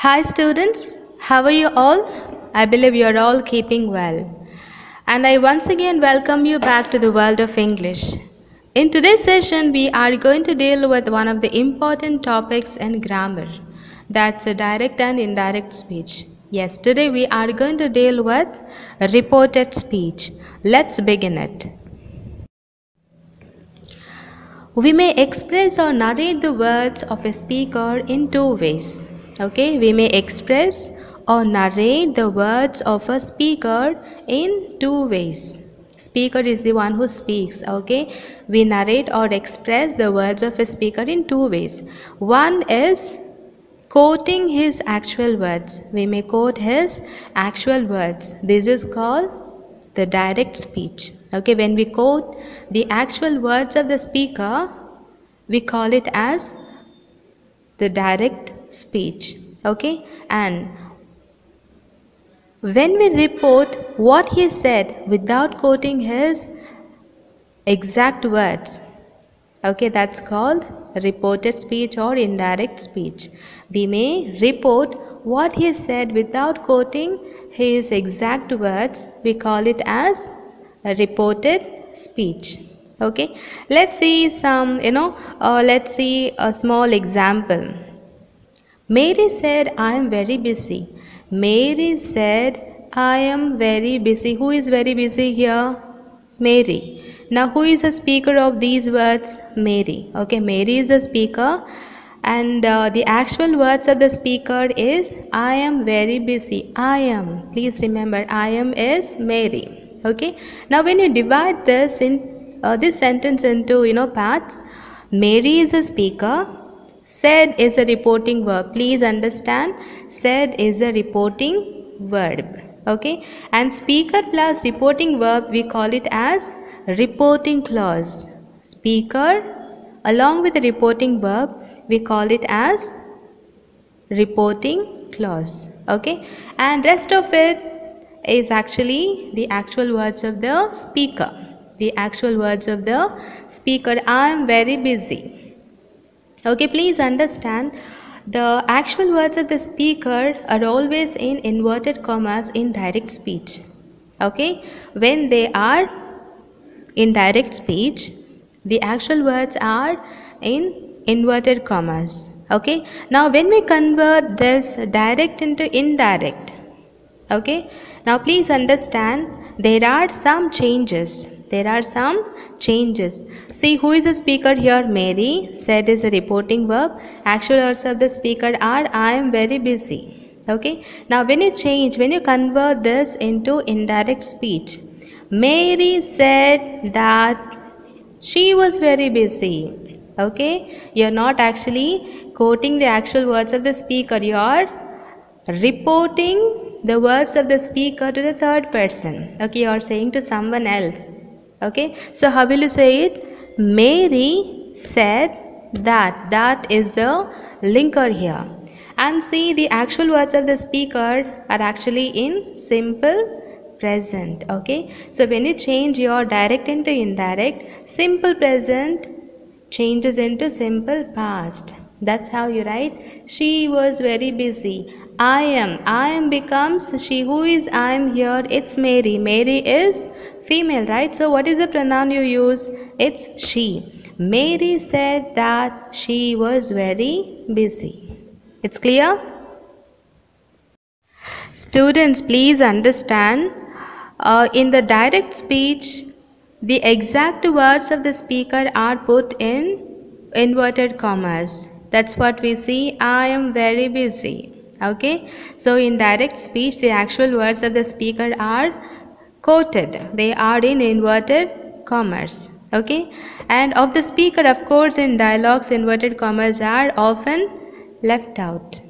Hi students, how are you all? I believe you are all keeping well. And I once again welcome you back to the world of English. In today's session, we are going to deal with one of the important topics in grammar. That's a direct and indirect speech. Yes, today we are going to deal with reported speech. Let's begin it. We may express or narrate the words of a speaker in two ways. Okay, we may express or narrate the words of a speaker in two ways. Speaker is the one who speaks. Okay, we narrate or express the words of a speaker in two ways. One is quoting his actual words. We may quote his actual words. This is called the direct speech. Okay, when we quote the actual words of the speaker, we call it as the direct speech. Okay, and when we report what he said without quoting his exact words, okay, that's called reported speech or indirect speech. We may report what he said without quoting his exact words. We call it as a reported speech. Okay, let's see some, let's see a small example. Mary said, I am very busy. Mary said, I am very busy. Who is very busy here? Mary. Now, who is the speaker of these words? Mary. Okay, Mary is the speaker, and the actual words of the speaker is I am very busy. I am. Please remember, I am is Mary. Okay. Now, when you divide this sentence into parts, Mary is a speaker. Said is a reporting verb. Please understand, said is a reporting verb. Okay, and speaker plus reporting verb, we call it as reporting clause. Speaker along with the reporting verb, we call it as reporting clause. Okay, and rest of it is actually the actual words of the speaker. The actual words of the speaker. I am very busy. Okay, please understand, the actual words of the speaker are always in inverted commas in direct speech. Okay, when they are in direct speech, the actual words are in inverted commas. Okay, now when we convert this direct into indirect, okay, now please understand, there are some changes. See, who is the speaker here? Mary. Said is a reporting verb. Actual words of the speaker are I am very busy. Okay, now when you convert this into indirect speech, Mary said that she was very busy. Okay, you're not actually quoting the actual words of the speaker, you are reporting the words of the speaker to the third person. Okay, you are saying to someone else. Okay, so how will you say it? Mary said that. That is the linker here. And see, the actual words of the speaker are actually in simple present. Okay, so when you change your direct into indirect, simple present changes into simple past. That's how you write. She was very busy. I am becomes she. Who is I am here? It's Mary. Mary is female, right? So what is the pronoun you use? It's she. Mary said that she was very busy. It's clear? Students, please understand, in the direct speech, the exact words of the speaker are put in inverted commas. That's what we see. I am very busy. Okay, so in direct speech, the actual words of the speaker are quoted. They are in inverted commas. Okay, and of the speaker, of course, in dialogues, inverted commas are often left out.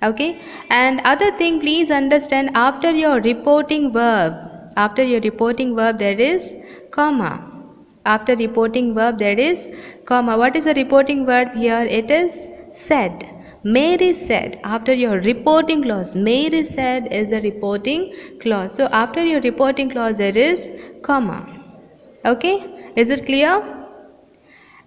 Okay, and other thing, please understand, after your reporting verb, there is comma. After reporting verb, there is comma. What is a reporting verb here? It is said. Mary said. After your reporting clause, Mary said is a reporting clause. So after your reporting clause, there is comma. Okay, is it clear?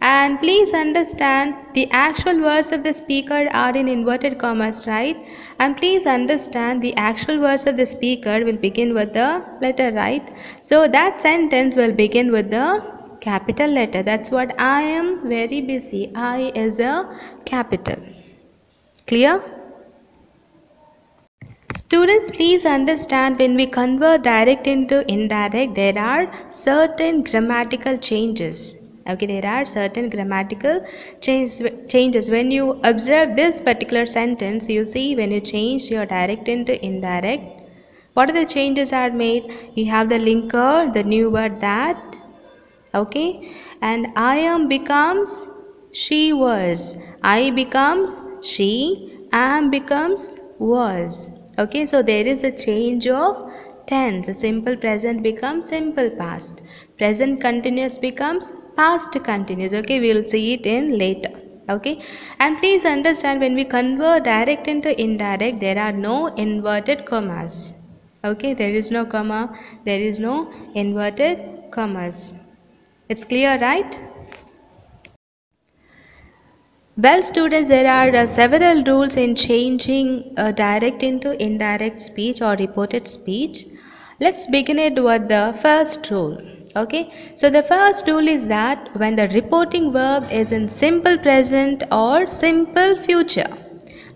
And please understand the actual words of the speaker are in inverted commas, right? And please understand the actual words of the speaker will begin with the letter, right? So that sentence will begin with the capital letter. That's what I am very busy. I is a capital. Clear? Students, please understand when we convert direct into indirect, there are certain grammatical changes. Okay, there are certain grammatical changes. When you observe this particular sentence, you see when you change your direct into indirect, what are the changes are made? You have the linker, the new word that, okay, and I am becomes she was, I becomes she, am becomes was. Okay, so there is a change of tense. Simple present becomes simple past, present continuous becomes past continuous. Okay, we will see it in later. Okay, and please understand when we convert direct into indirect, there are no inverted commas. Okay, there is no comma, there is no inverted commas. It's clear, right? Well, students, there are several rules in changing direct into indirect speech or reported speech. Let's begin it with the first rule. Okay, so the first rule is that when the reporting verb is in simple present or simple future.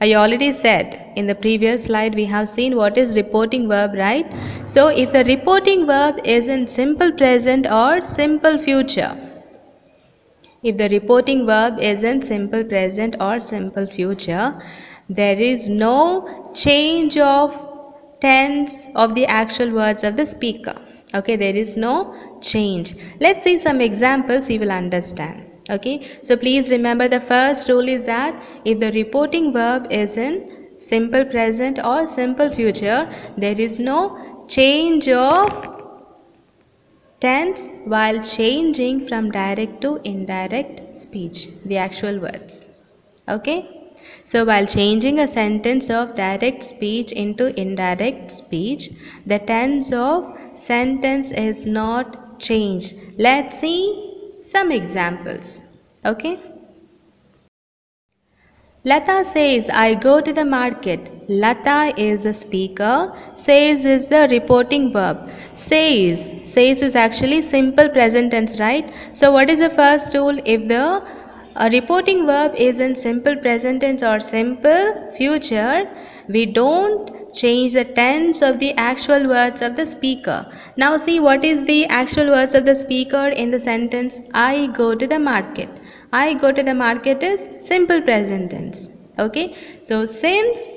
I already said in the previous slide we have seen what is reporting verb, right? So if the reporting verb is in simple present or simple future, if the reporting verb is in simple present or simple future, there is no change of tense of the actual words of the speaker. Okay, there is no change. Let's see some examples, you will understand. Okay, so please remember the first rule is that if the reporting verb is in simple present or simple future, there is no change of tense while changing from direct to indirect speech, the actual words. Okay, so while changing a sentence of direct speech into indirect speech, the tense of sentence is not changed. Let's see some examples. Okay, Lata says, I go to the market. Lata is the speaker. Says is the reporting verb. Says is actually simple present tense, right? So what is the first rule? If the reporting verb is in simple present tense or simple future, we don't change the tense of the actual words of the speaker. Now see what is the actual words of the speaker in the sentence. I go to the market. I go to the market is simple present tense. Okay, so since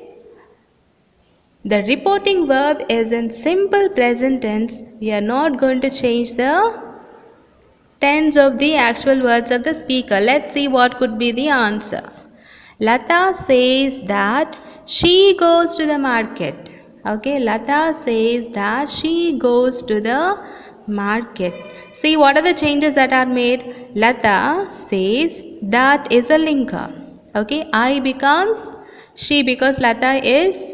the reporting verb is in simple present tense, we are not going to change the tense of the actual words of the speaker. Let's see what could be the answer. Lata says that she goes to the market. Okay, Lata says that she goes to the market. See what are the changes that are made. Lata says that is a linker. Okay, I becomes she because Lata is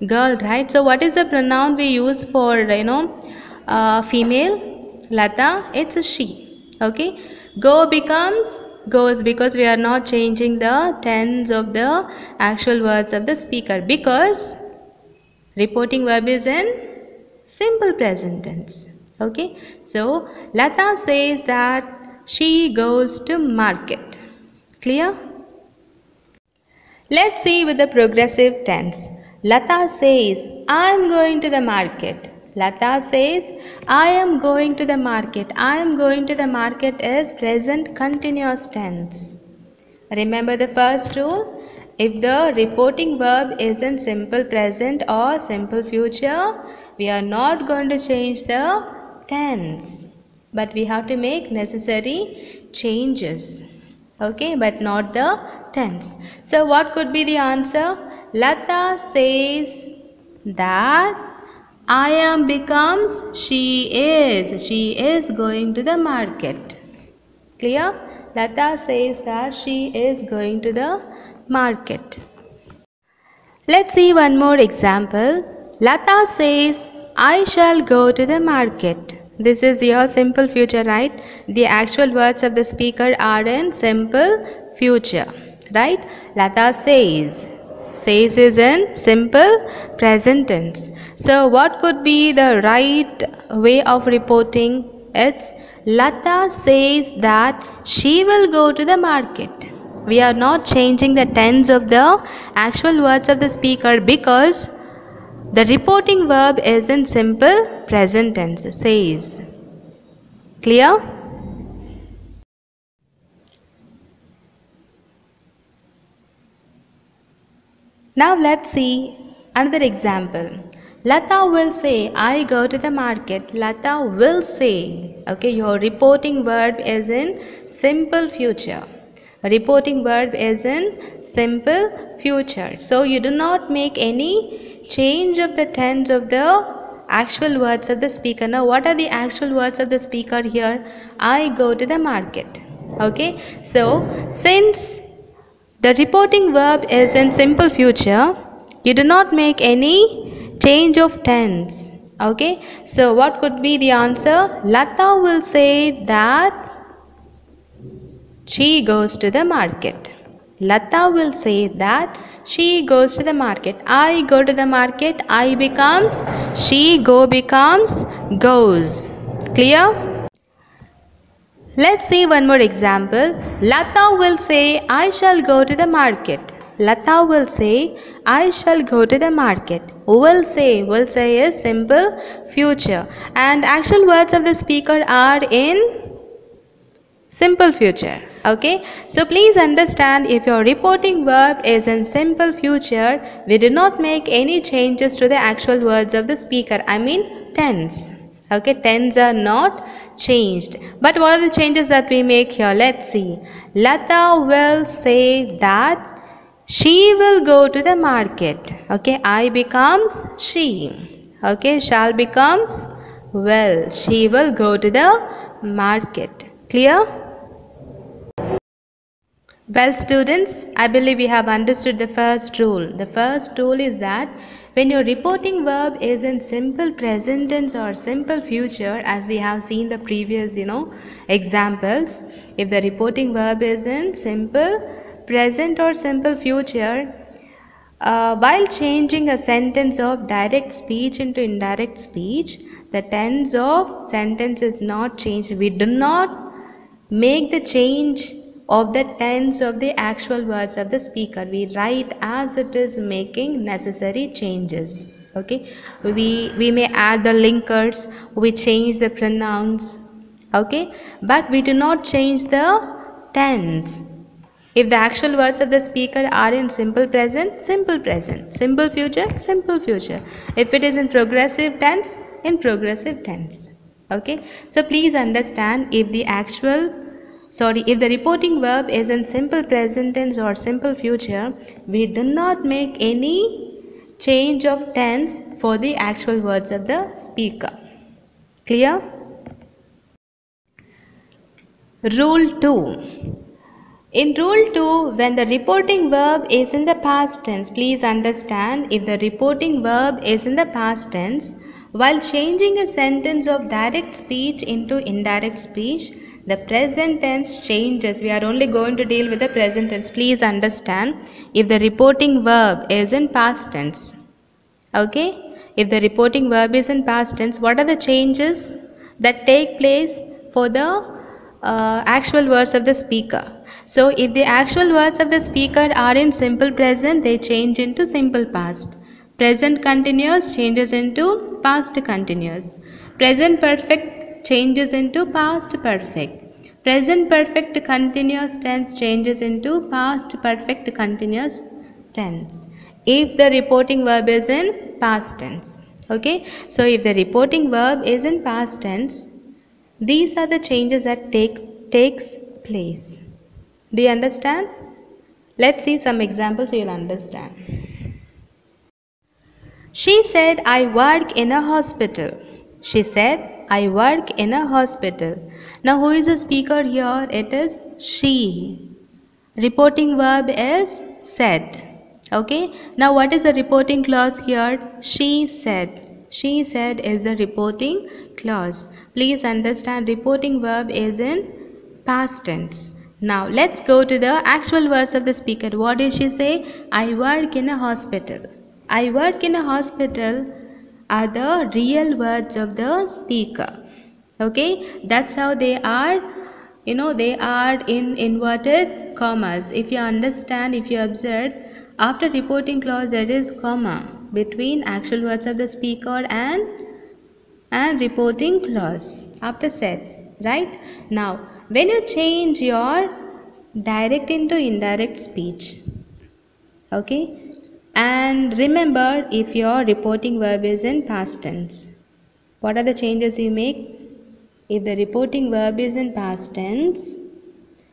girl, right? So what is the pronoun we use for female? Lata, it's a she. Okay, go becomes goes because we are not changing the tense of the actual words of the speaker because reporting verb is in simple present tense. Okay, so Lata says that she goes to market. Clear? Let's see with the progressive tense. Lata says, I am going to the market. Lata says, I am going to the market. I am going to the market is present continuous tense. Remember the first rule. If the reporting verb is in simple present or simple future, we are not going to change the tense, but we have to make necessary changes. Okay, but not the tense. So what could be the answer? Lata says that I am becomes she is. She is going to the market. Clear? Lata says that she is going to the market. Let's see one more example. Lata says, I shall go to the market. This is your simple future, right? The actual words of the speaker are in simple future, right? Lata says. Says is in simple present tense. So what could be the right way of reporting? It's Lata says that she will go to the market. We are not changing the tense of the actual words of the speaker because the reporting verb is in simple present tense, says. Clear? Now let's see another example. Lata will say, I go to the market. Lata will say. Okay, your reporting verb is in simple future. Reporting verb is in simple future. So you do not make any change of the tense of the actual words of the speaker. Now what are the actual words of the speaker here? I go to the market. Okay, so since the reporting verb is in simple future, you do not make any change of tense. Okay, so what could be the answer? Lata will say that she goes to the market. Lata will say that she goes to the market. I go to the market. I becomes she, go becomes goes. Clear? Let's see one more example. Lata will say, I shall go to the market. Lata will say, I shall go to the market. Will say is simple future. And actual words of the speaker are in simple future. Okay. So please understand, if your reporting verb is in simple future, we do not make any changes to the actual words of the speaker. I mean tense. Okay, tense are not changed. But what are the changes that we make here? Let's see. Lata will say that she will go to the market. Okay, I becomes she. Okay, shall becomes will. She will go to the market. Clear? Well students, I believe you have understood the first rule. The first rule is that when your reporting verb is in simple present tense or simple future, as we have seen the previous examples, if the reporting verb is in simple present or simple future, while changing a sentence of direct speech into indirect speech, the tense of sentence is not changed. We do not make the change of the tense of the actual words of the speaker. We write as it is, making necessary changes. Okay, we may add the linkers, we change the pronouns. Okay, but we do not change the tense. If the actual words of the speaker are in simple present, simple present, simple future, simple future. If it is in progressive tense, in progressive tense. Okay, so please understand, if the reporting verb is in simple present tense or simple future, we do not make any change of tense for the actual words of the speaker. Clear? Rule 2. In rule 2, when the reporting verb is in the past tense, please understand, if the reporting verb is in the past tense, while changing a sentence of direct speech into indirect speech, the present tense changes. We are only going to deal with the present tense. Please understand, if the reporting verb is in past tense, okay, if the reporting verb is in past tense, what are the changes that take place for the actual words of the speaker? So if the actual words of the speaker are in simple present, they change into simple past. Present continuous changes into past continuous. Present perfect changes into past perfect. Present perfect continuous tense changes into past perfect continuous tense, if the reporting verb is in past tense. Okay, so if the reporting verb is in past tense, these are the changes that takes place. Do you understand? Let's see some examples so you'll understand. She said, I work in a hospital. She said, I work in a hospital. Now who is the speaker here? It is she. Reporting verb is said. Okay. Now what is the reporting clause here? She said. She said is a reporting clause. Please understand, reporting verb is in past tense. Now let's go to the actual words of the speaker. What did she say? I work in a hospital. I work in a hospital are the real words of the speaker. Okay, that's how they are. They are in inverted commas. If you understand, if you observe, after reporting clause there is comma between actual words of the speaker and reporting clause after said, right? Now when you change your direct into indirect speech, okay, and remember, if your reporting verb is in past tense, what are the changes you make? If the reporting verb is in past tense,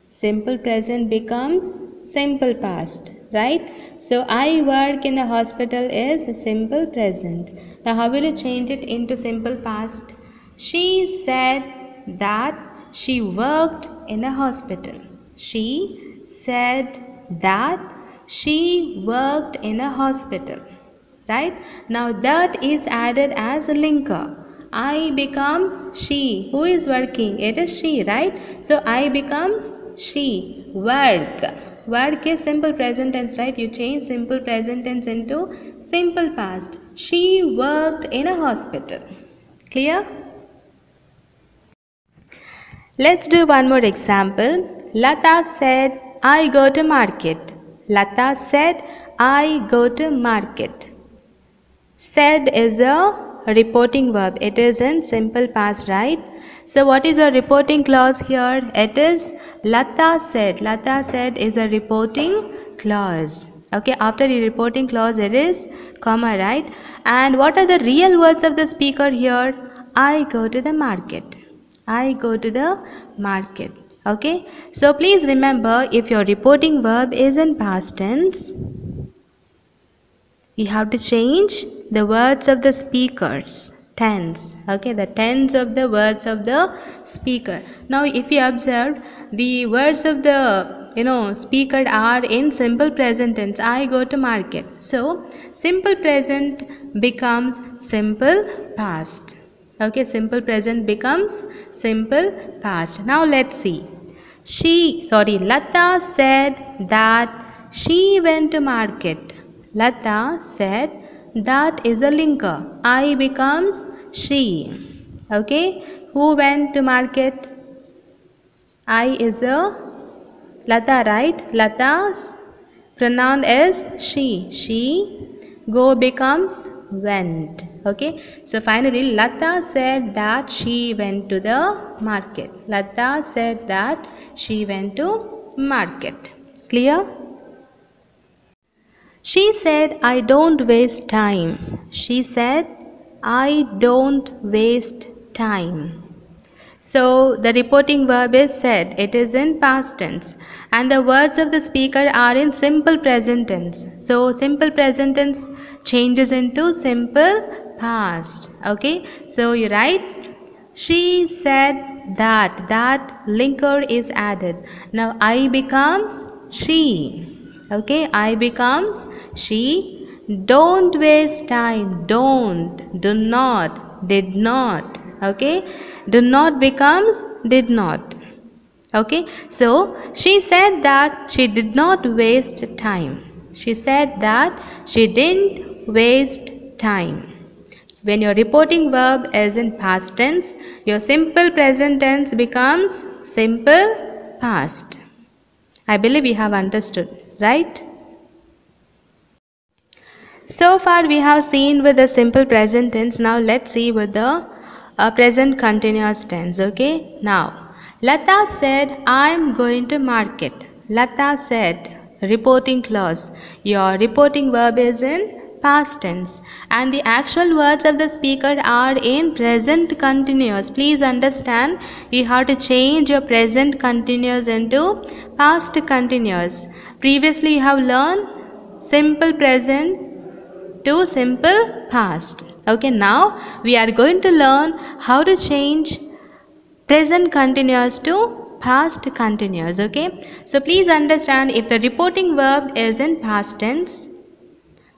simple present becomes simple past, right? So I work in a hospital is simple present. Now how will you change it into simple past? She said that she worked in a hospital. She said that she worked in a hospital, right? Now that is added as a linker. I becomes she. Who is working? It is she, right? So I becomes she. Work. Work is simple present tense, right? You change simple present tense into simple past. She worked in a hospital. Clear? Let's do one more example. Lata said, I go to market. Lata said, I go to market. Said is a reporting verb. It is in simple past, right? So what is a reporting clause here? It is Lata said. Lata said is a reporting clause. Okay, after the reporting clause it is comma, right? And what are the real words of the speaker here? I go to the market. I go to the market. Okay, so please remember, if your reporting verb is in past tense, you have to change the words of the speaker's tense. Okay, the tense of the words of the speaker. Now if you observe, the words of the speaker are in simple present tense. I go to market. So simple present becomes simple past. Okay, simple present becomes simple past. Now let's see. Lata said that she went to market. Lata said that is a linker. I becomes she. Okay, who went to market? I is a Lata, right? Lata's pronoun is she. She. Go becomes went. Okay, so finally Lata said that she went to the market. Lata said that she went to market. Clear? She said, I don't waste time. She said, I don't waste time. So the reporting verb is said. It is in past tense. And the words of the speaker are in simple present tense. So simple present tense changes into simple past. Okay. So you write, she said that. That linker is added. Now I becomes she. Okay, I becomes she. Don't waste time. Don't. Do not. Did not. Okay, do not becomes did not. Okay, so she said that she did not waste time. She said that she didn't waste time. When your reporting verb is in past tense, your simple present tense becomes simple past. I believe you have understood, right? So far we have seen with the simple present tense. Now let's see with the present continuous tense. Okay, now Lata said, I am going to market. Lata said, reporting clause. Your reporting verb is in past tense and the actual words of the speaker are in present continuous. Please understand, you have to change your present continuous into past continuous. Previously you have learned simple present to simple past. Okay, now we are going to learn how to change present continuous to past continuous. Okay, so please understand, if the reporting verb is in past tense,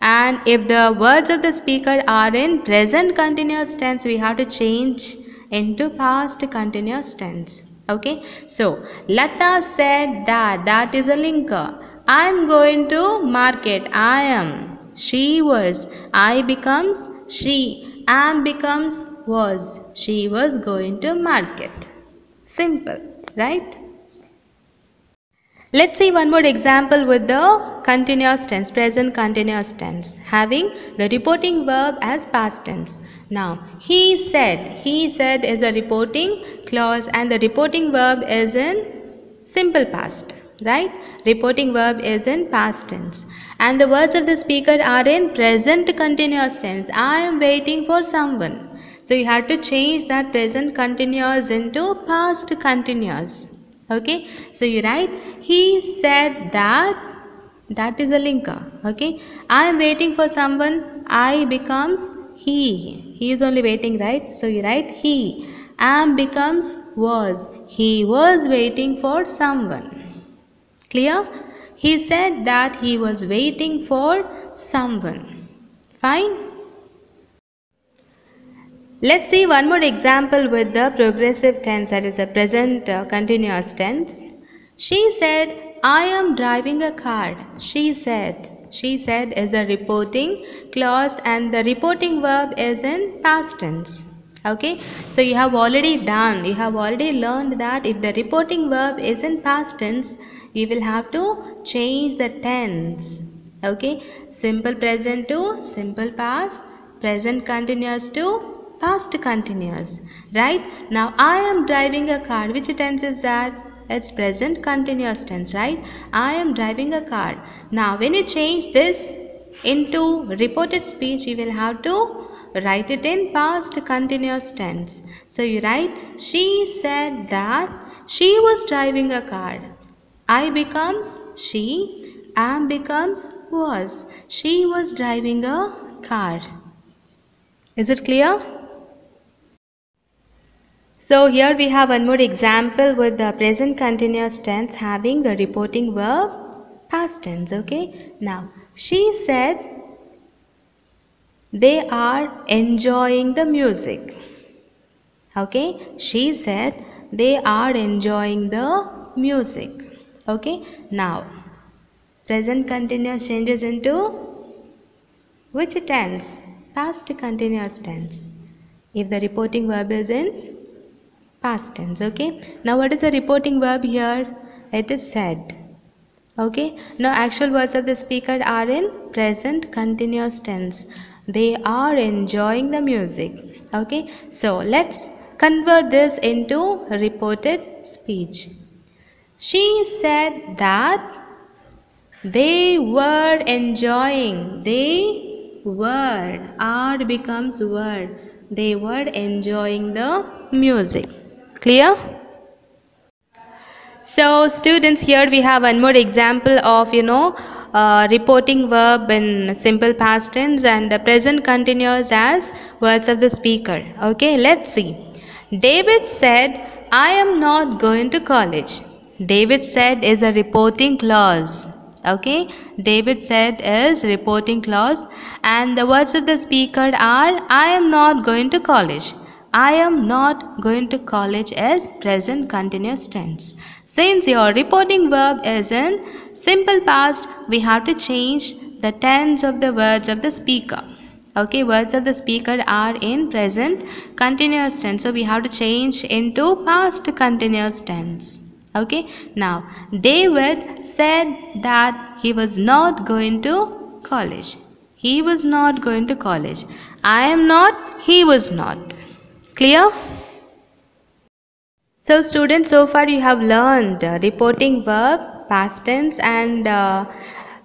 And if the words of the speaker are in present continuous tense, we have to change into past continuous tense. Okay, so Lata said that is a linker. I am going to market. I am. She was. I becomes she. Am becomes was. She was going to market. Simple, right? Let's see one more example with the continuous tense, present continuous tense, having the reporting verb as past tense. Now, he said is a reporting clause and the reporting verb is in simple past, right? Reporting verb is in past tense. And the words of the speaker are in present continuous tense. I am waiting for someone. So, you have to change that present continuous into past continuous. Okay, so you write he said that is a linker. Okay, I am waiting for someone. I becomes he is only waiting, right? So you write he. Am becomes was. He was waiting for someone. Clear? He said that he was waiting for someone. Fine. Let's see one more example with the progressive tense, that is a present continuous tense. She said, I am driving a car. She said is a reporting clause and the reporting verb is in past tense. Okay, so you have already learned that if the reporting verb is in past tense, you will have to change the tense. Okay, simple present to simple past, present continuous to past continuous. Right? Now I am driving a car. Which tense is that? It's present continuous tense, right? I am driving a car. Now when you change this into reported speech, you will have to write it in past continuous tense. So you write, she said that she was driving a car. I becomes she, am becomes was. She was driving a car. Is it clear? So here we have one more example with the present continuous tense having the reporting verb past tense. Okay. Now she said they are enjoying the music. Okay. She said they are enjoying the music. Okay. Now present continuous changes into which tense? Past continuous tense. If the reporting verb is in past tense. Okay, now what is the reporting verb here? It is said. Okay, now actual words of the speaker are in present continuous tense. They are enjoying the music. Okay, so let's convert this into reported speech. She said that they were enjoying. They were. Are becomes were. They were enjoying the music. Clear? So students, here we have one more example of reporting verb in simple past tense and the present continuous as words of the speaker. Okay, let's see. David said, I am not going to college. David said is a reporting clause. Okay, David said is reporting clause and the words of the speaker are I am not going to college. I am not going to college as present continuous tense. Since your reporting verb is in simple past, we have to change the tense of the words of the speaker. Okay, words of the speaker are in present continuous tense. So we have to change into past continuous tense. Okay, now David said that he was not going to college. He was not going to college. I am not, he was not. Clear? So students, so far you have learned reporting verb, past tense and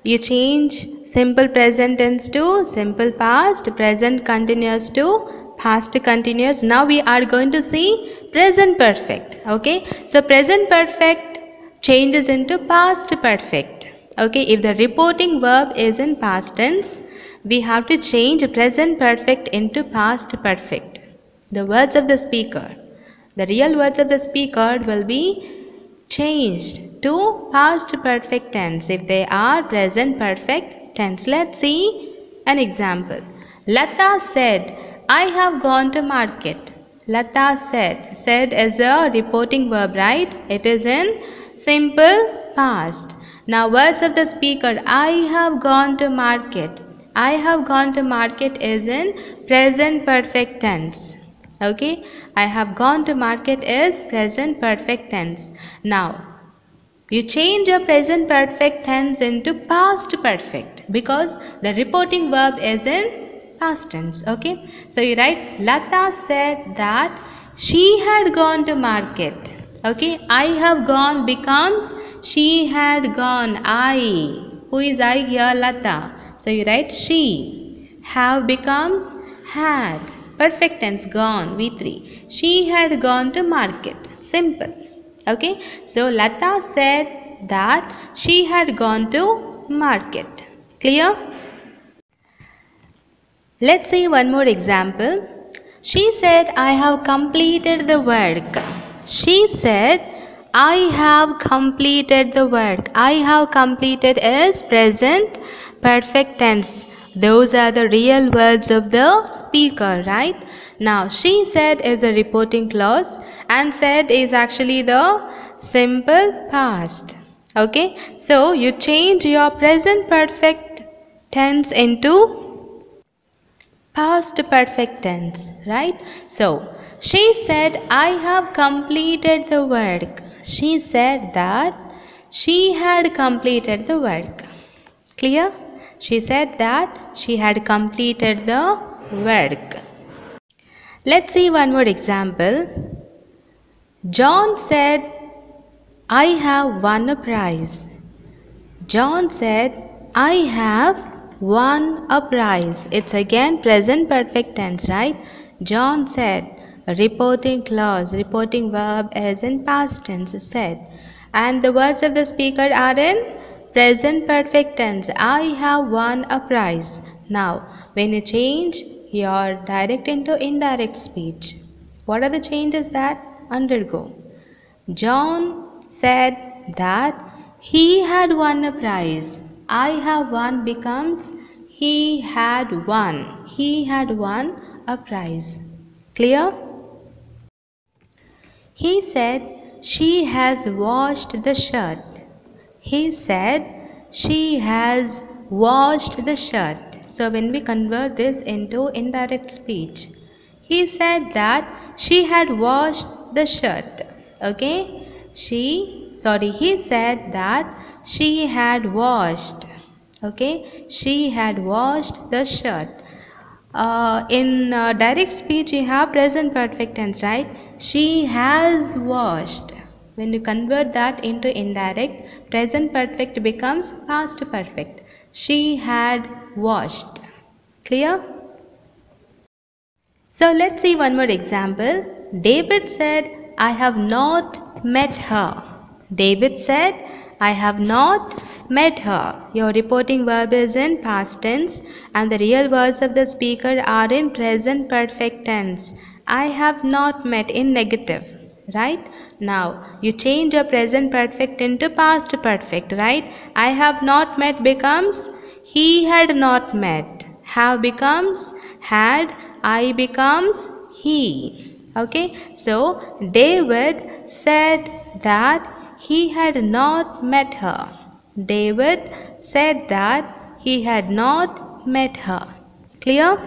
you change simple present tense to simple past, present continuous to past continuous. Now we are going to see present perfect. Okay, so present perfect changes into past perfect. Okay, if the reporting verb is in past tense, we have to change present perfect into past perfect. The words of the speaker, the real words of the speaker will be changed to past perfect tense if they are present perfect tense. Let's see An example. Lata said, I have gone to market. Lata said. Said is a reporting verb, right? It is in simple past. Now words of the speaker. I have gone to market. I have gone to market is in present perfect tense. Okay. I have gone to market is present perfect tense. Now you change your present perfect tense into past perfect because the reporting verb is in past tense. Okay, so you write Lata said that she had gone to market. Okay, I have gone becomes she had gone. I, who is I here? Lata. So you write she. Have becomes had. Perfect tense gone. V3. She had gone to market. Simple. Okay, so Lata said that she had gone to market. Clear? Let's see one more example. She said, I have completed the work. She said, I have completed the work. I have completed is present perfect tense. Those are the real words of the speaker, right? Now, she said is a reporting clause and said is actually the simple past. Okay, so you change your present perfect tense into past perfect tense, right? So, she said, I have completed the work. She said that she had completed the work. Clear? She said that she had completed the work. Let's see one more example. John said, I have won a prize. John said, I have won a prize. It's again present perfect tense, right? John said. Reporting clause, reporting verb is in past tense, said. And the words of the speaker are in present perfect tense. I have won a prize. Now, when you change your direct into indirect speech, what are the changes that undergo? John said that he had won a prize. I have won becomes he had won. He had won a prize. Clear? He said she has washed the shirt. He said she has washed the shirt. So when we convert this into indirect speech, he said that she had washed the shirt. Okay? He said that she had washed. Okay? She had washed the shirt. In direct speech, you have present perfect tense, right? She has washed. When you convert that into indirect, present perfect becomes past perfect. She had washed. Clear? So let's see one more example. David said, I have not met her. David said, I have not met her. Your reporting verb is in past tense and the real words of the speaker are in present perfect tense. I have not met in negative, right? Now, you change your present perfect into past perfect, right? I have not met becomes he had not met. Have becomes had. I becomes he. Okay, so David said that he had not met her. David said that he had not met her. Clear?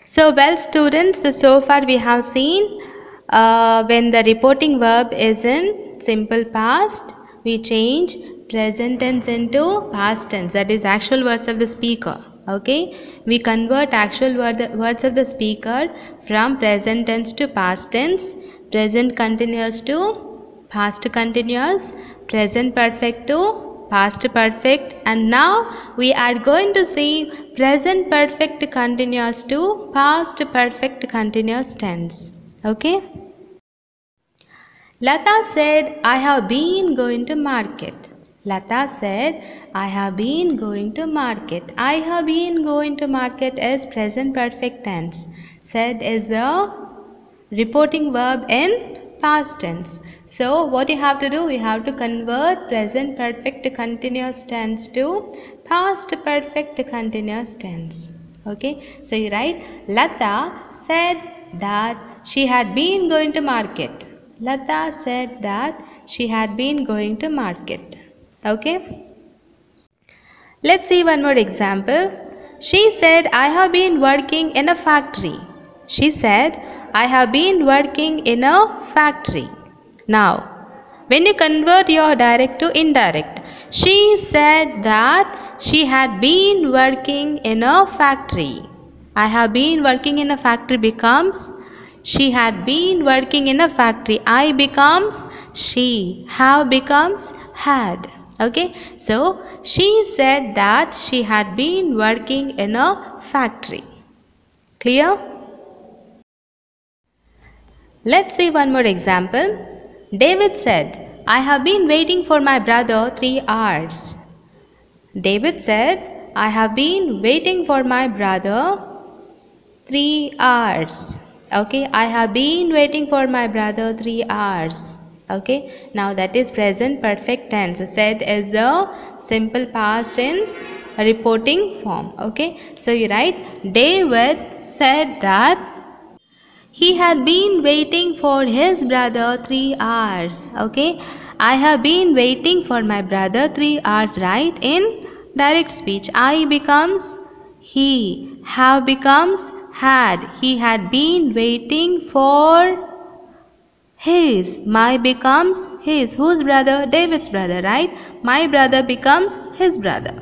So well students, so far we have seen when the reporting verb is in simple past, we change present tense into past tense, that is actual words of the speaker. Okay, we convert actual words of the speaker from present tense to past tense, present continuous to past continuous, present perfect to past perfect, and now we are going to see present perfect continuous to past perfect continuous tense. Okay. Lata said, I have been going to market. Lata said, I have been going to market. I have been going to market is present perfect tense. Said is the reporting verb in past tense. So what you have to do, you have to convert present perfect continuous tense to past perfect continuous tense. Okay, so you write, Lata said that she had been going to market. Lata said that she had been going to market. Okay. Let's see one more example. She said, I have been working in a factory. She said, I have been working in a factory. Now, when you convert your direct to indirect, she said that she had been working in a factory. I have been working in a factory becomes she had been working in a factory. I becomes she. Have becomes had. Okay, so she said that she had been working in a factory. Clear? Let's see one more example. David said, I have been waiting for my brother 3 hours. David said, I have been waiting for my brother 3 hours. Okay, I have been waiting for my brother 3 hours. Okay, now that is present perfect tense. Said is a simple past in a reporting form. Okay, so you write, David said that he had been waiting for his brother 3 hours. Okay, I have been waiting for my brother 3 hours, right? In direct speech, I becomes he, have becomes had. He had been waiting for his. My becomes his. Whose brother? David's brother, right? My brother becomes his brother.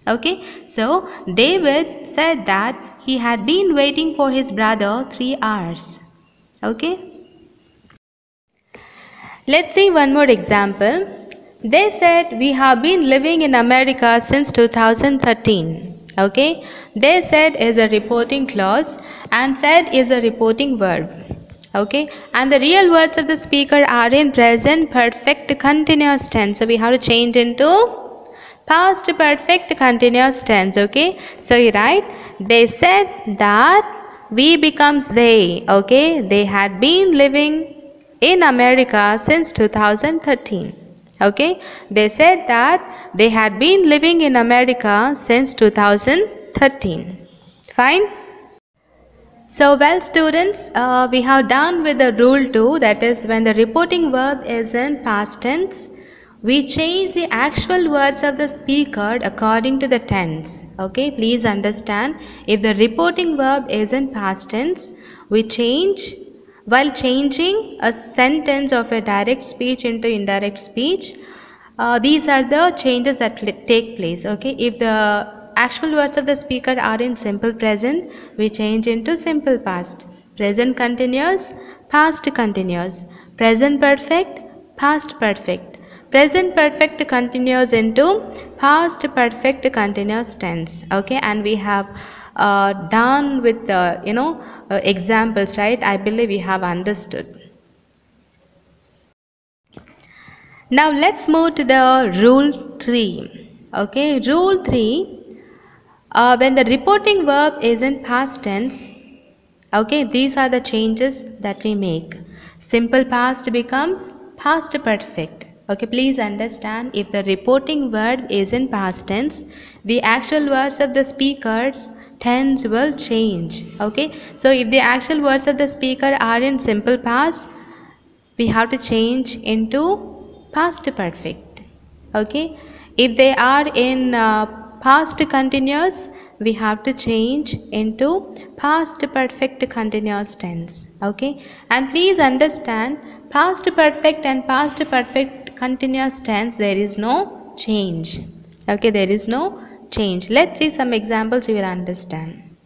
Okay, so David said that he had been waiting for his brother 3 hours. Okay. Let's see one more example. They said, we have been living in America since 2013. Okay, they said is a reporting clause and said is a reporting verb. Okay, and the real words of the speaker are in present perfect continuous tense. So we have to change into past perfect continuous tense. Okay, so you write, they said that we becomes they. Okay, they had been living in America since 2013. Okay, they said that they had been living in America since 2013. Fine. So well students, we have done with the rule 2, that is when the reporting verb is in past tense, we change the actual words of the speaker according to the tense. Okay, please understand, if the reporting verb is in past tense, we change while changing a sentence of a direct speech into indirect speech. These are the changes that take place. Okay, if the actual words of the speaker are in simple present, we change into simple past. Present continuous, past continuous. Present perfect, past perfect. Present perfect continuous into past perfect continuous tense. Okay, and we have done with the examples, right? I believe you have understood. Now let's move to the rule 3. Okay, rule 3. When the reporting verb is in past tense, okay, these are the changes that we make. Simple past becomes past perfect. Okay, please understand, if the reporting verb is in past tense, the actual words of the speaker's tense will change. Okay, so if the actual words of the speaker are in simple past, we have to change into past perfect. Okay, if they are in past continuous, we have to change into past perfect continuous tense. Okay, and please understand, past perfect and past perfect continuous tense, there is no change. Okay, there is no change. Let's see some examples, you will understand.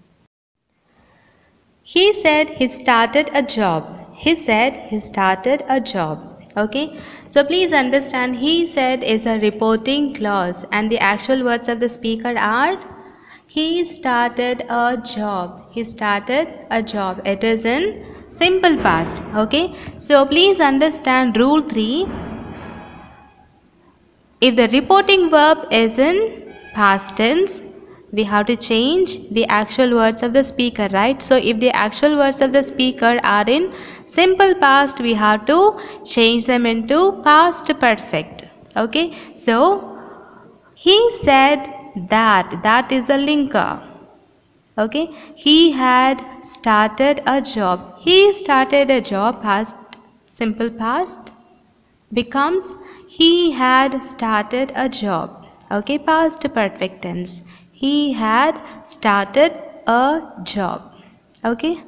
He said he started a job. He said he started a job. Okay, so please understand, he said is a reporting clause and the actual words of the speaker are, he started a job. He started a job. It is in simple past. Okay, so please understand rule 3. If the reporting verb is in past tense, we have to change the actual words of the speaker, right? So if the actual words of the speaker are in simple past, we have to change them into past perfect. Okay, so he said that is a linker. Okay, he had started a job. He started a job, past simple past becomes he had started a job. Okay, past perfect tense, he had started a job. Okay,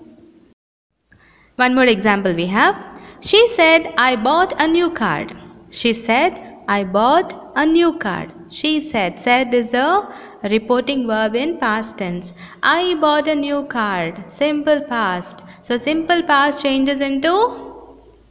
one more example we have. She said, I bought a new car. She said, I bought a new car. She said. Said is a reporting verb in past tense. I bought a new car, simple past. So simple past changes into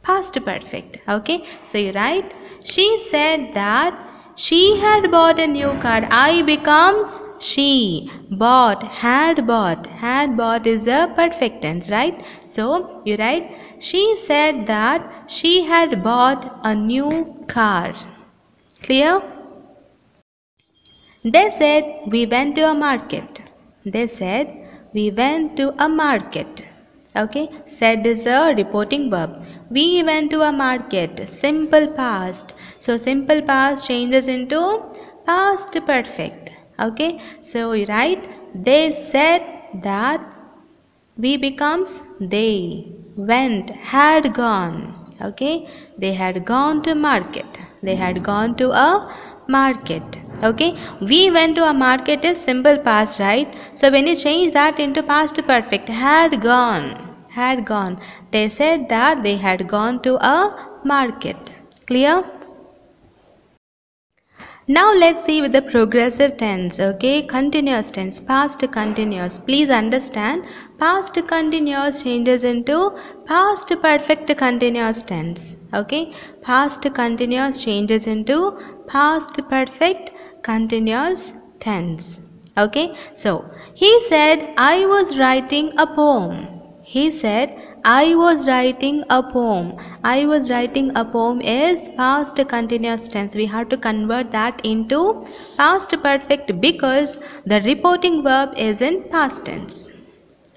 past perfect. Okay, so you write, she said that she had bought a new car. I becomes she. Bought, had bought. Had bought is a perfect tense, right? So you write, she said that she had bought a new car. Clear? They said, we went to a market. They said, we went to a market. Okay, said is a reporting verb. We went to a market, simple past. So simple past changes into past perfect. Okay, so you write, they said that, we becomes they, went, had gone. Okay, they had gone to market. They had gone to a market. Okay, we went to a market is simple past, right? So when you change that into past perfect, had gone. Had gone. They said that they had gone to a market. Clear? Now let's see with the progressive tense. Okay, continuous tense, past continuous. Please understand, past continuous changes into past perfect continuous tense. Okay, past continuous changes into past perfect continuous tense. Okay, so he said, I was writing a poem. He said, I was writing a poem. I was writing a poem is past continuous tense. We have to convert that into past perfect because the reporting verb is in past tense.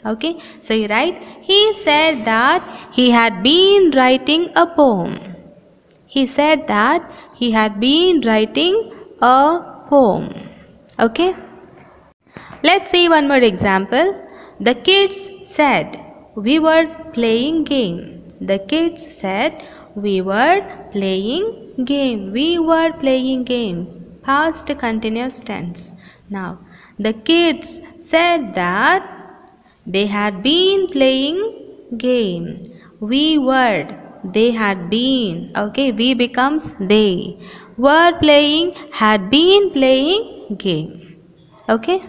Okay, so you write, he said that he had been writing a poem. He said that he had been writing a poem. Okay, let's see one more example. The kids said, we were playing game. The kids said, we were playing game. We were playing game. Past continuous tense. Now, the kids said that they had been playing game. We were, they had been. Okay, we becomes they. Were playing, had been playing game. Okay.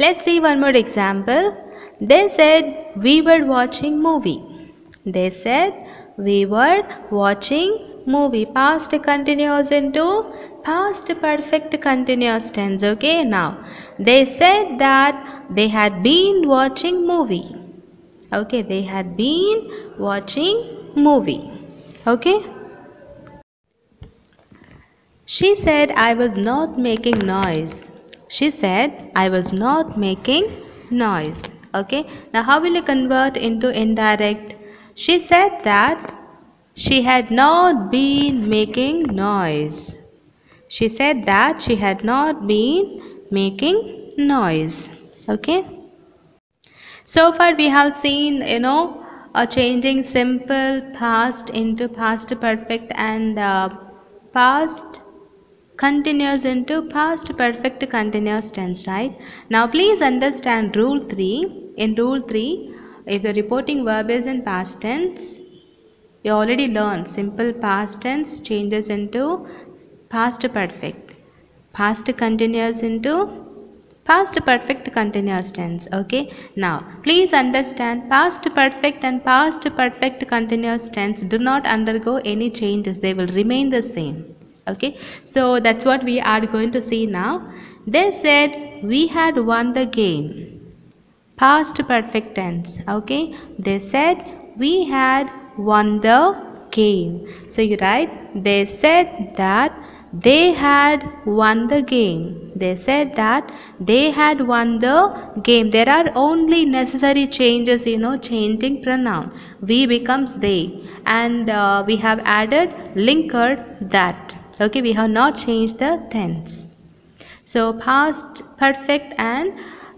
Let's see one more example. They said, we were watching movie. They said, we were watching movie. Past continuous into past perfect continuous tense. Okay, now they said that they had been watching movie. Okay, they had been watching movie. Okay. She said, I was not making noise. She said, I was not making noise. Okay, now how will you convert into indirect? She said that she had not been making noise. She said that she had not been making noise. Okay, so far we have seen, a changing simple past into past perfect and past continuous into past perfect continuous tense, right? Now please understand rule 3. In rule 3, if the reporting verb is in past tense, you already learned simple past tense changes into past perfect, past continuous into past perfect continuous tense. Okay, now please understand, past perfect and past perfect continuous tense do not undergo any changes. They will remain the same. Okay, so that's what we are going to see now. They said, we had won the game. Past perfect tense. Okay, they said, we had won the game. So you write, they said that they had won the game. They said that they had won the game. There are only necessary changes, changing pronoun. We becomes they, and we have added linker that. Okay, we have not changed the tense. So past perfect and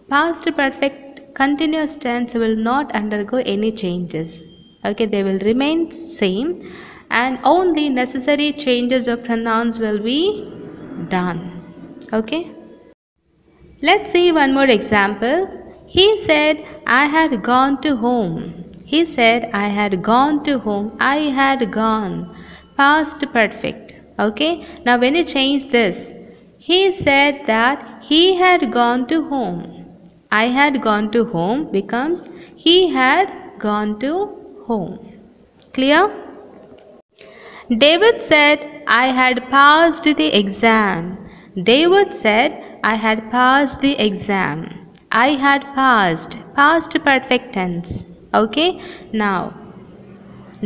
past perfect continuous tense will not undergo any changes. Okay, they will remain same, and only necessary changes of pronouns will be done. Okay, let's see one more example. He said, I had gone to home. He said, I had gone to home. I had gone. Past perfect. Okay, now when you change this, he said that he had gone to home. I had gone to home becomes he had gone to home. Clear? David said, I had passed the exam. David said, I had passed the exam. I had passed. Past perfect tense. Okay? Now,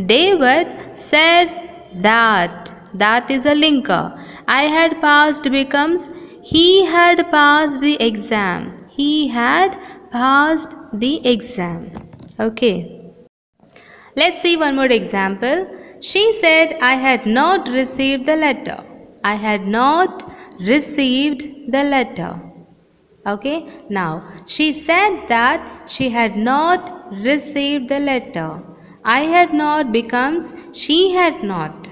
David said that. That is a linker. I had passed becomes he had passed the exam. He had passed the exam. Okay. Let's see one more example. She said, I had not received the letter. I had not received the letter. Okay. Now, she said that she had not received the letter. I had not becomes she had not.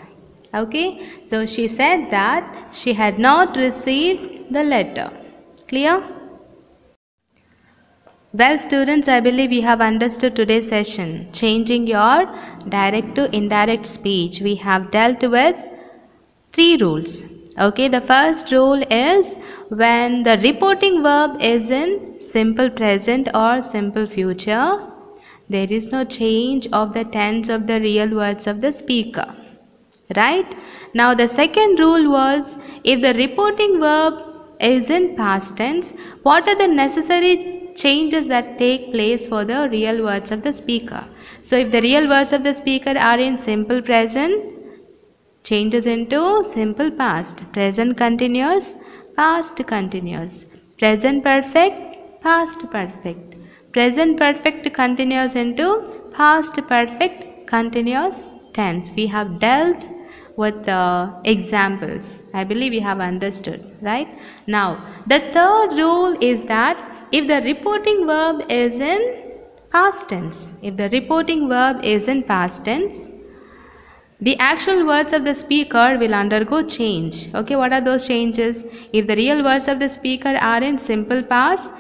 Okay. So, she said that she had not received the letter. Clear? Well students, I believe you have understood today's session. Changing your direct to indirect speech. We have dealt with 3 rules. Okay, the first rule is when the reporting verb is in simple present or simple future, there is no change of the tense of the real words of the speaker. Right? Now the second rule was if the reporting verb is in past tense, what are the necessary changes that take place for the real words of the speaker? So if the real words of the speaker are in simple present, changes into simple past, present continuous, past continuous, present perfect, past perfect, present perfect continuous into past perfect continuous tense. We have dealt with the examples. I believe you have understood, right? Now the third rule is that if the reporting verb is in past tense, if the reporting verb is in past tense, the actual words of the speaker will undergo change. Okay, what are those changes? If the real words of the speaker are in simple past,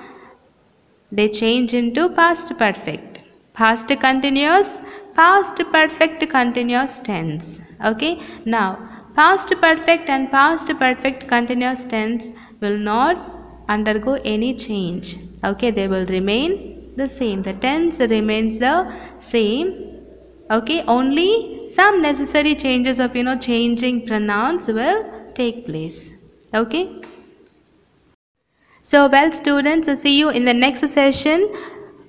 they change into past perfect, past continuous, past perfect continuous tense. Okay, now past perfect and past perfect continuous tense will not undergo any change. Okay, they will remain the same. The tense remains the same. Okay, only some necessary changes of changing pronouns will take place. Okay. So well students, see you in the next session,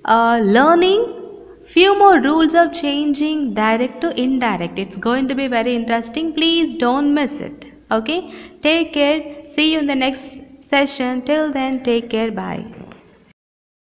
learning few more rules of changing direct to indirect. It's going to be very interesting. Please don't miss it. Okay, take care. See you in the next session. Till then, take care. Bye.